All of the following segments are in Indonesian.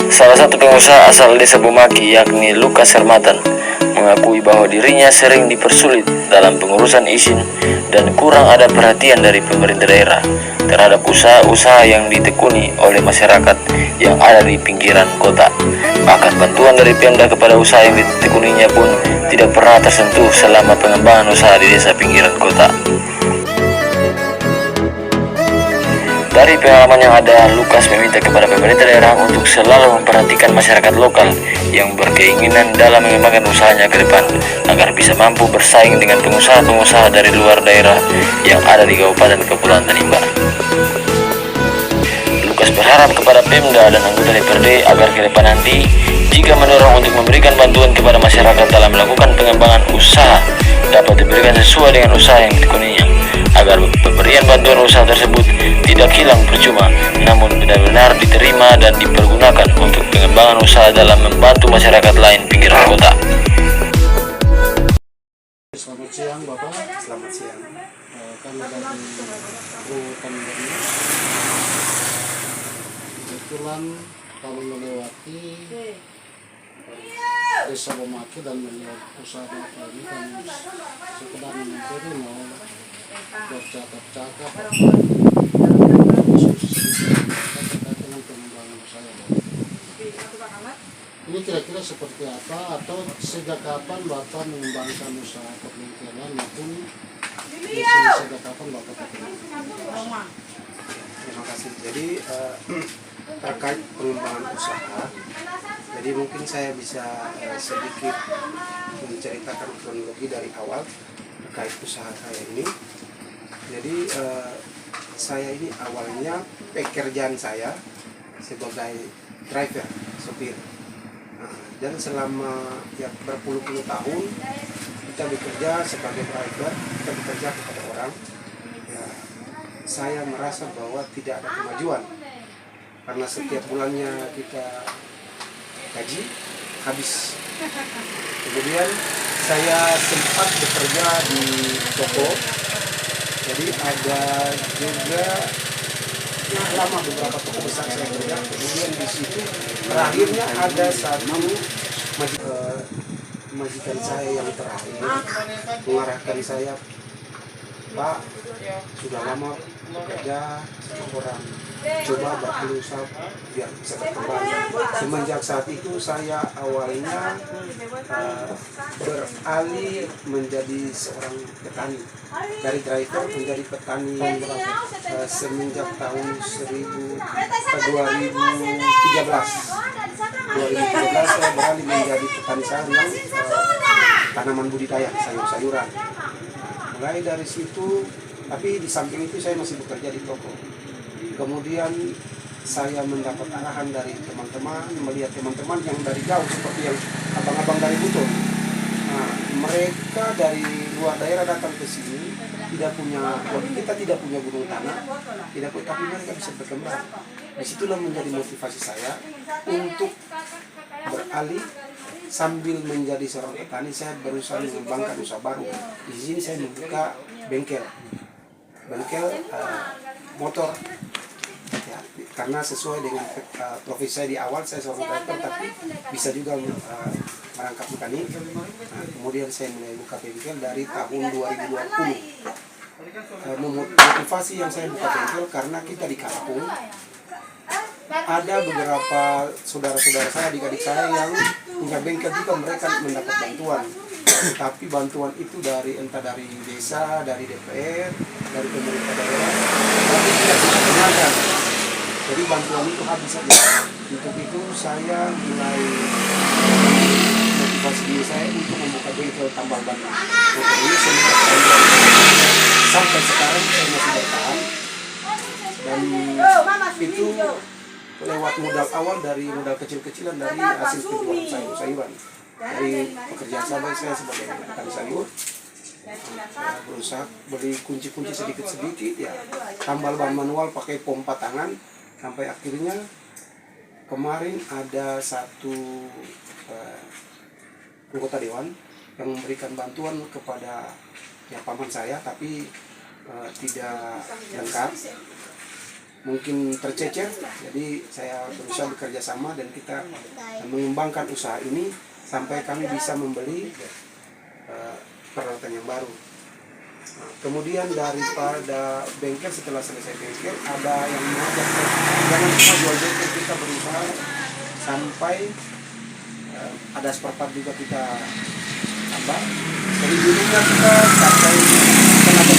Salah satu pengusaha asal desa Bomaki yakni Lukas Hermatan mengakui bahwa dirinya sering dipersulit dalam pengurusan izin dan kurang ada perhatian dari pemerintah daerah terhadap usaha-usaha yang ditekuni oleh masyarakat yang ada di pinggiran kota. Bahkan bantuan dari Pemda kepada usaha yang ditekuninya pun tidak pernah tersentuh selama pengembangan usaha di desa pinggiran kota. Dari pengalaman yang ada, Lukas meminta kepada pemerintah daerah untuk selalu memperhatikan masyarakat lokal yang berkeinginan dalam mengembangkan usahanya ke depan agar bisa mampu bersaing dengan pengusaha-pengusaha dari luar daerah yang ada di Kabupaten Kepulauan Tanimbar. Lukas berharap kepada Pemda dan anggota DPRD agar ke depan nanti jika mendorong untuk memberikan bantuan kepada masyarakat dalam melakukan pengembangan usaha dapat diberikan sesuai dengan usaha yang ditekuninya, agar pemberian bantuan usaha tersebut tidak hilang percuma, namun benar-benar diterima dan dipergunakan untuk pengembangan usaha dalam membantu masyarakat lain pinggiran kota. Selamat siang Bapak. Selamat siang. Kami dari Rutan Berni. Kebetulan kami melewati desa Bomaki dan melihat usaha Bapak ini, kami sekedar menginteri mau bercakap-cakap terkait dengan pengembangan usaha Bapak. Ini kira-kira seperti apa atau sejak kapan Bapak mengembangkan usaha perbengkelan maupun sejak kapan Bapak terkenal? Terima kasih. Jadi terkait pengembangan usaha, jadi mungkin saya bisa sedikit menceritakan kronologi dari awal terkait usaha saya ini. Jadi saya ini awalnya pekerjaan saya sebagai driver, sopir. Dan selama berpuluh-puluh tahun kita bekerja sebagai driver, kita bekerja kepada orang. Saya merasa bahwa tidak ada kemajuan karena setiap bulannya kita gaji habis. Kemudian saya sempat bekerja di toko, jadi ada juga lama beberapa toko besar saya kerja. Kemudian di situ terakhirnya ada satu majikan saya yang terakhir mengarahkan saya, Pak, sudah lama bekerja sama orang, coba berusaha biar bisa berkembang. Semenjak saat itu saya awalnya beralih menjadi seorang petani, dari driver menjadi petani semenjak tahun 2013 saya beralih menjadi petani sayur yang tanaman budidaya, sayur-sayuran. Mulai dari situ, tapi di samping itu saya masih bekerja di toko. Kemudian saya mendapat arahan dari teman-teman, melihat teman-teman yang dari jauh seperti yang abang-abang dari Buton. Nah, mereka dari luar daerah datang ke sini, kita tidak punya gunung tanah, tapi mereka bisa berkembang. Disitulah menjadi motivasi saya untuk beralih. Sambil menjadi seorang petani, saya berusaha mengembangkan usaha baru. Di sini saya membuka bengkel motor. Ya, karena sesuai dengan profesi saya di awal, saya seorang driver, tapi bisa juga merangkap mekanik. Kemudian saya mulai buka bengkel dari tahun 2020. Motivasi yang saya buka bengkel karena kita di kampung ada beberapa saudara-saudara saya, adik-adik saya yang punya bengkel juga, mereka mendapat bantuan. Tapi bantuan itu entah dari desa, dari DPR, dari pemerintah daerah, tapi tidak digunakan. Jadi bantuan itu habis saja. Untuk itu saya mulai motivasi diri saya untuk membuka bengkel tambal ban motor ini sampai sekarang saya masih bertahan. Dan itu lewat modal awal, dari modal kecil-kecilan dari hasil penjualan sayur-sayuran. Dari pekerjaan saya sebagai petani sayur, saya berusaha beli kunci-kunci sedikit-sedikit, ya tambal ban manual pakai pompa tangan, sampai akhirnya kemarin ada satu anggota dewan yang memberikan bantuan kepada paman saya, tapi tidak lengkap. mungkin tercecer. Jadi saya berusaha bekerja sama dan kita mengembangkan usaha ini sampai kami bisa membeli peralatan yang baru. Nah, kemudian daripada bengkel, setelah selesai bengkel ada yang mengajak jangan cuma jual bengkel, kita berusaha sampai ada spare part juga kita tambah. Jadi dulunya kita sampai tenaga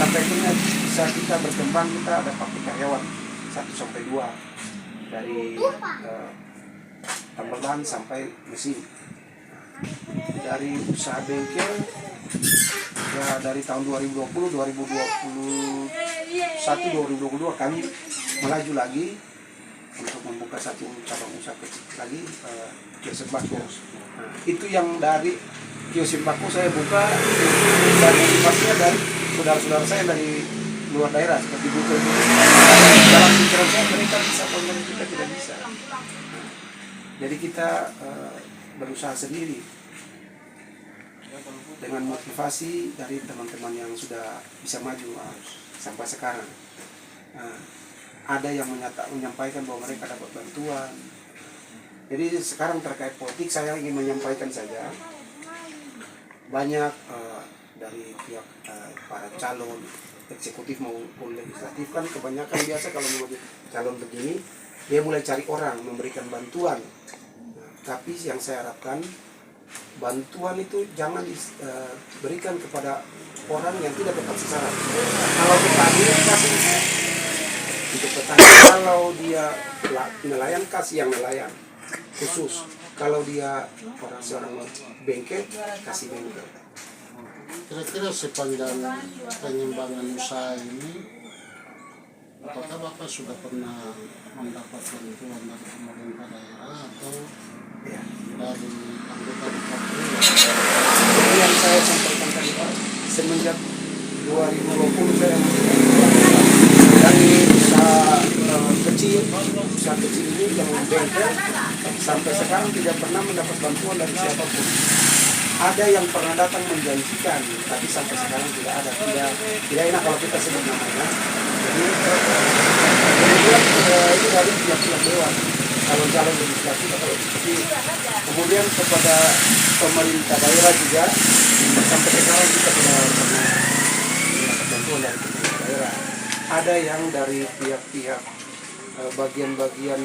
sampai akhirnya bisa kita berkembang, kita ada pakai karyawan 1-2 dari tambal ban sampai mesin. Dari usaha bengkel ya dari tahun 2020, 2021, 2022 kami melaju lagi untuk membuka satu cabang usaha kecil lagi, kios sembako. Nah, itu yang dari kios sembako saya buka dan motivasinya dari saudara-saudara saya dari luar daerah seperti Buto. Dalam pikiran saya mereka bisa, pokoknya kita tidak bisa. Jadi kita berusaha sendiri dengan motivasi dari teman-teman yang sudah bisa maju sampai sekarang. Ada yang menyampaikan bahwa mereka dapat bantuan. Jadi sekarang terkait politik saya ingin menyampaikan saja, banyak dari pihak para calon eksekutif maupun legislatif kan kebanyakan biasa kalau mau calon begini dia mulai cari orang memberikan bantuan. Tapi yang saya harapkan bantuan itu jangan diberikan kepada orang yang tidak tepat sasaran. Kalau petani kasih untuk petani, kalau dia nelayan kasih yang nelayan khusus. Kalau dia seorang bengkel kasih bengkel. Kira-kira sepanjang pengembangan usaha ini, apakah Bapak sudah pernah mendapat bantuan dari pemerintah daerah atau dari anggota DPR? Jadi yang saya sampaikan tadi Pak, semenjak 2020 saya dari usaha kecil ini yang bengkel sampai sekarang tidak pernah mendapat bantuan dari siapapun. Ada yang pernah datang menjanjikan, tapi sampai sekarang tidak ada. Tidak enak kalau kita sebut namanya. Jadi kemudian itu dari pihak-pihak dewan, calon-calon legislatif atau eksekutif. Kemudian kepada pemerintah daerah juga, sampai sekarang kita tidak pernah mendapat bantuan dari pemerintah daerah. Ada yang dari pihak-pihak bagian-bagian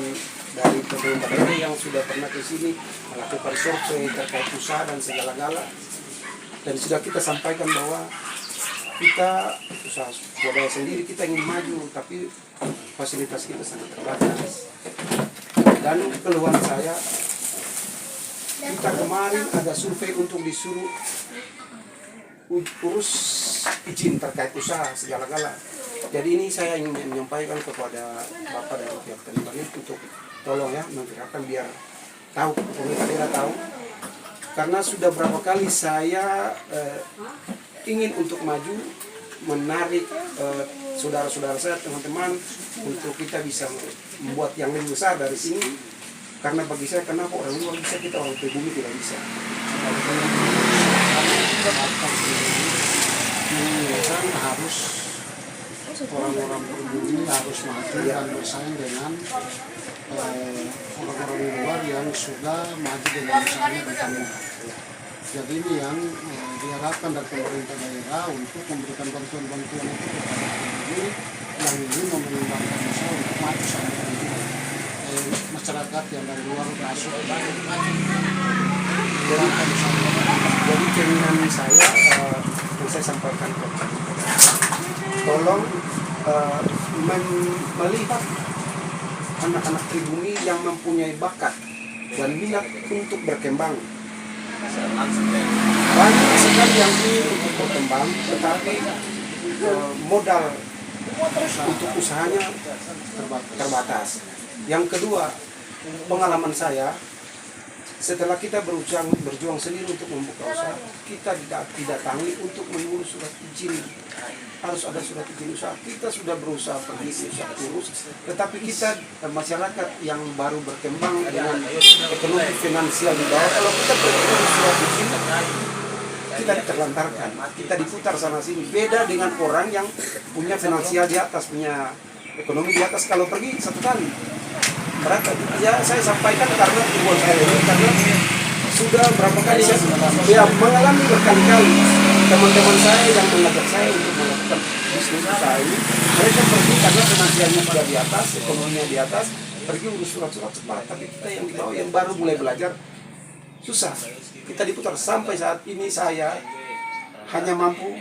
dari pemerintah daerah yang sudah pernah ke sini melakukan survei terkait usaha dan segala-gala, dan sudah kita sampaikan bahwa kita usaha swadaya sendiri, kita ingin maju tapi fasilitas kita sangat terbatas. Dan keluhan saya, kita kemarin ada survei untuk disuruh urus izin terkait usaha segala-gala. Jadi ini saya ingin menyampaikan kepada Bapak dari pihak Kementerian untuk tolong ya menggerakkan biar tahu, pemerintah daerah tahu. Karena sudah berapa kali saya ingin untuk maju, menarik saudara-saudara saya, teman-teman, untuk kita bisa membuat yang lebih besar dari sini. Karena bagi saya, kenapa orang luar bisa, kita orang pribumi tidak bisa. Kan harus orang-orang pribumi harus maju dan bersaing dengan orang-orang luar yang sudah maju dengan usahanya bertambah. Jadi ini yang diharapkan dari pemerintah daerah untuk memberikan bantuan-bantuan itu kepada pribumi yang ingin mengembangkan usaha untuk maju sama dengan masyarakat yang dari luar masuk maju. Jadi keinginan saya yang saya sampaikan ke tolong melihat anak-anak pribumi yang mempunyai bakat dan minat untuk berkembang. Banyak sekali yang ingin untuk berkembang, tetapi modal untuk usahanya terbatas. Yang kedua, pengalaman saya, setelah kita berjuang sendiri untuk membuka usaha, kita tidak tanggung untuk mengurus surat izin. Harus ada surat izin usaha. Kita sudah berusaha pergi usaha urus, tetapi kita masyarakat yang baru berkembang dengan ekonomi finansial di bawah, kalau kita pergi surat izin, kita terlantarkan, kita diputar sana sini. Beda dengan orang yang punya finansial di atas, punya ekonomi di atas kalau pergi satu kali. Berapa? Ya saya sampaikan karena hubungan saya ini karena sudah berapa kali saya mengalami berkali-kali teman-teman saya yang mengajak saya untuk melakukan bisnis usaha ini, mereka pergi karena finansialnya sudah di atas, ekonominya di atas, pergi urus surat-surat cepat. Tapi kita yang di bawah yang baru mulai belajar susah. Kita diputar sampai saat ini saya hanya mampu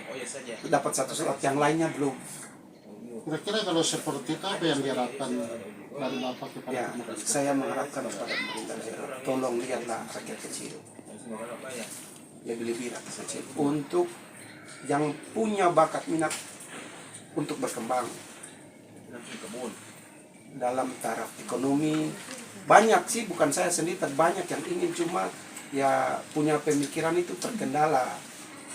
dapat satu surat, yang lainnya belum. Kira-kira kalau seperti itu apa yang diharapkan dari Bapak kepada Ya, pemerintah? saya mengharapkan kepada pemerintah daerah, tolong lihatlah rakyat kecil, lebih-lebih rakyat kecil, untuk yang punya bakat minat untuk berkembang dalam taraf ekonomi. Banyak sih, bukan saya sendiri, tapi banyak yang ingin, cuma ya punya pemikiran itu terkendala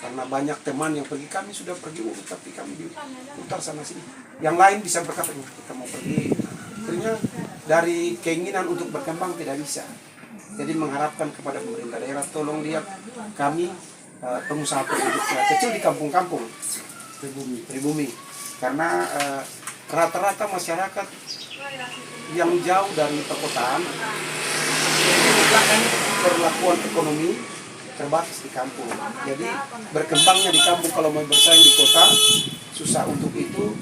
karena banyak teman yang pergi. Kami sudah pergi urut tapi kami diputar sana sini. Yang lain bisa berkata kita mau pergi, akhirnya dari keinginan untuk berkembang tidak bisa. Jadi mengharapkan kepada pemerintah daerah, tolong lihat kami pengusaha kecil di kampung-kampung pribumi, karena rata-rata masyarakat yang jauh dari perkotaan perlakuan ekonomi terbatas di kampung. Jadi berkembangnya di kampung, kalau mau bersaing di kota susah. Untuk itu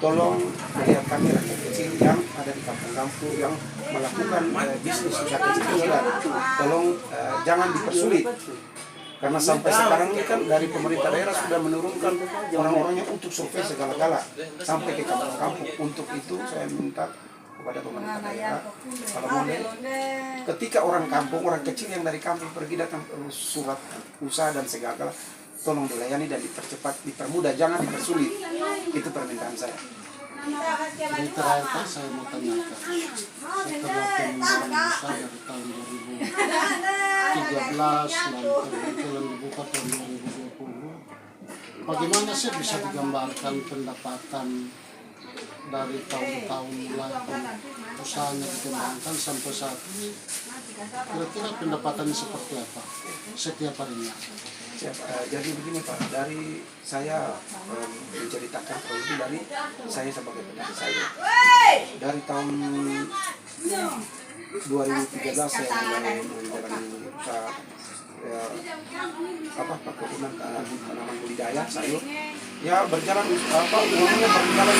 tolong melihat kami rakyat kecil yang ada di kampung-kampung yang melakukan bisnis usaha kecil, tolong jangan dipersulit. Karena sampai sekarang ini kan dari pemerintah daerah sudah menurunkan orang-orangnya untuk survei segala-gala sampai ke kampung-kampung. Untuk itu saya minta kepada pemerintah daerah, kalau boleh, ketika orang kampung, orang kecil yang dari kampung pergi datang surat usaha dan segala, tolong dilayani dan dipercepat, dipermudah, jangan dipersulit. Itu permintaan saya. Jadi terakhir Pak, saya mau tanyakan, setelah pengembangan usaha dari tahun 2013 lalu kebetulan dibuka tahun 2020, bagaimana sih bisa digambarkan pendapatan dari tahun-tahun mulai usahanya dikembangkan sampai saat ini? Kira-kira pendapatannya seperti apa setiap harinya? Jadi begini Pak, dari saya menceritakan terlebih dari saya sebagai petani sayur. Dari tahun 2013 saya mulai menjalani usaha perkebunan tanaman budidaya sayur. Ya berjalan umumnya berjalan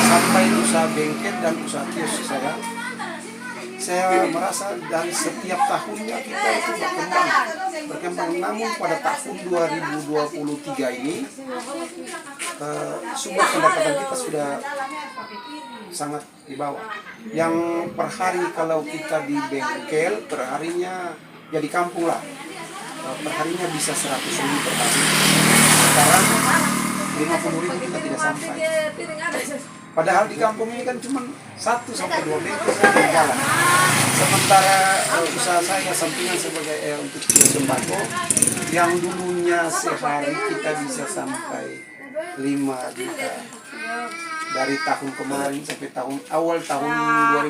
sampai usaha bengkel dan usaha kios saya. Saya merasa dari setiap tahunnya kita itu berkembang. Namun pada tahun 2023 ini sumber pendapatan kita sudah sangat di bawah. Yang per hari kalau kita di bengkel perharinya, ya di kampung lah, perharinya bisa 100.000 per hari. Sekarang 50.000 kita tidak sampai. Padahal di kampung ini kan cuma 1 sampai 2 bengkel yang jalan. Sementara usaha saya sampingan sebagai untuk sembako, yang dulunya sehari kita bisa sampai 5 juta. Dari tahun kemarin sampai awal tahun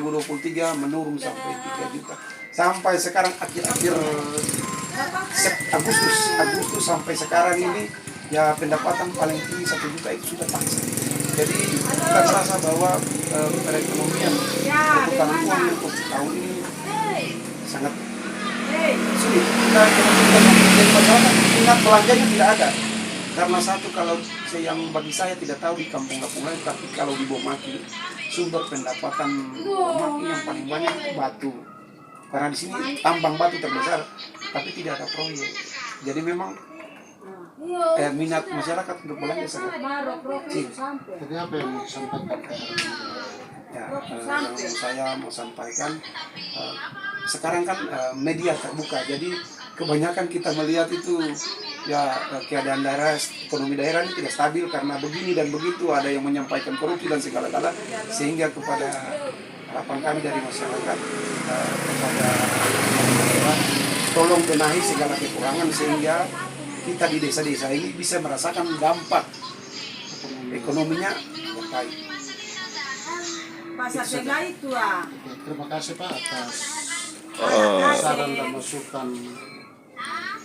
2023 menurun sampai 3 juta. Sampai sekarang akhir-akhir Agustus sampai sekarang ini ya pendapatan paling tinggi 1 juta itu sudah paksa. Jadi kita merasa bahwa perekonomian perputaran uang untuk tahun ini sangat sulit. Kita jadi masyarakat ingat belanjanya tidak ada. Karena satu, kalau yang bagi saya tidak tahu di kampung-kampung lain, tapi kalau di Bomaki sumber pendapatan Bomaki yang paling banyak itu batu. Karena di sini tambang batu terbesar, tapi tidak ada proyek. Jadi memang minat masyarakat untuk belanja sangat kecil. Jadi apa yang mau disampaikan? Ya, yang saya mau sampaikan, sekarang kan media terbuka, jadi kebanyakan kita melihat itu ya keadaan daerah, ekonomi daerah ini tidak stabil karena begini dan begitu, ada yang menyampaikan korupsi dan segala-gala, sehingga kepada harapan kami dari masyarakat kepada daerah, tolong benahi segala kekurangan sehingga kita di desa-desa ini bisa merasakan dampak ekonominya yang baik. Terima kasih Pak atas saran dan masukan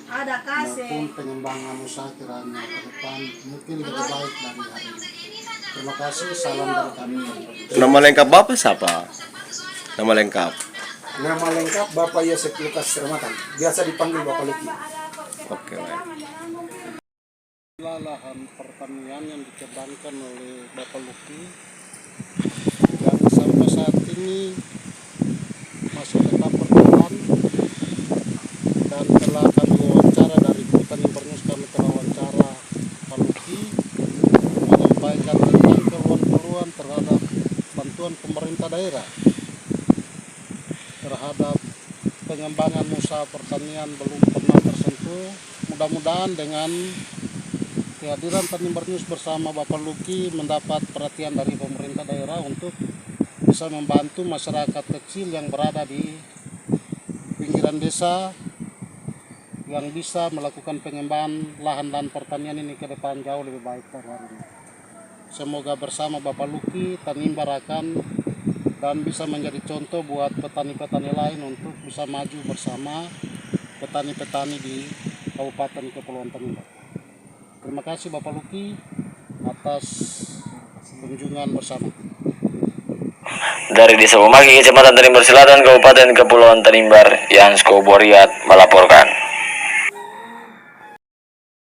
maupun pengembangan usaha kiranya ke depan mungkin lebih baik dari hari ini. Terima kasih, salam dari kami. Nama lengkap Bapak siapa? Nama lengkap. Nama lengkap Bapak Yosef Lukas Sermatan, biasa dipanggil Bapak Luki. Oke, baik. Lahan pertanian yang dikembangkan oleh Bapak Luki yang sampai saat ini masih tetap berjalan, dan telah kami wawancara dari Petani Bernus, kami telah wawancara Pak Luki menyampaikan tentang keluhan-keluhan terhadap bantuan pemerintah daerah terhadap pengembangan usaha pertanian belum pernah tersentuh. Mudah-mudahan dengan kehadiran Tanimbar News bersama Bapak Luki mendapat perhatian dari pemerintah daerah untuk bisa membantu masyarakat kecil yang berada di pinggiran desa yang bisa melakukan pengembangan lahan-lahan pertanian ini ke depan jauh lebih baik dari hari ini. Semoga bersama Bapak Luki Tanimbar akan dan bisa menjadi contoh buat petani-petani lain untuk bisa maju bersama petani-petani di Kabupaten Kepulauan Tanimbar. Terima kasih Bapak Luki atas kunjungan bersama. Dari Desa Bumaki, Kecamatan Tanimbar Selatan, Kabupaten Kepulauan Tanimbar, Yansko Boriat melaporkan.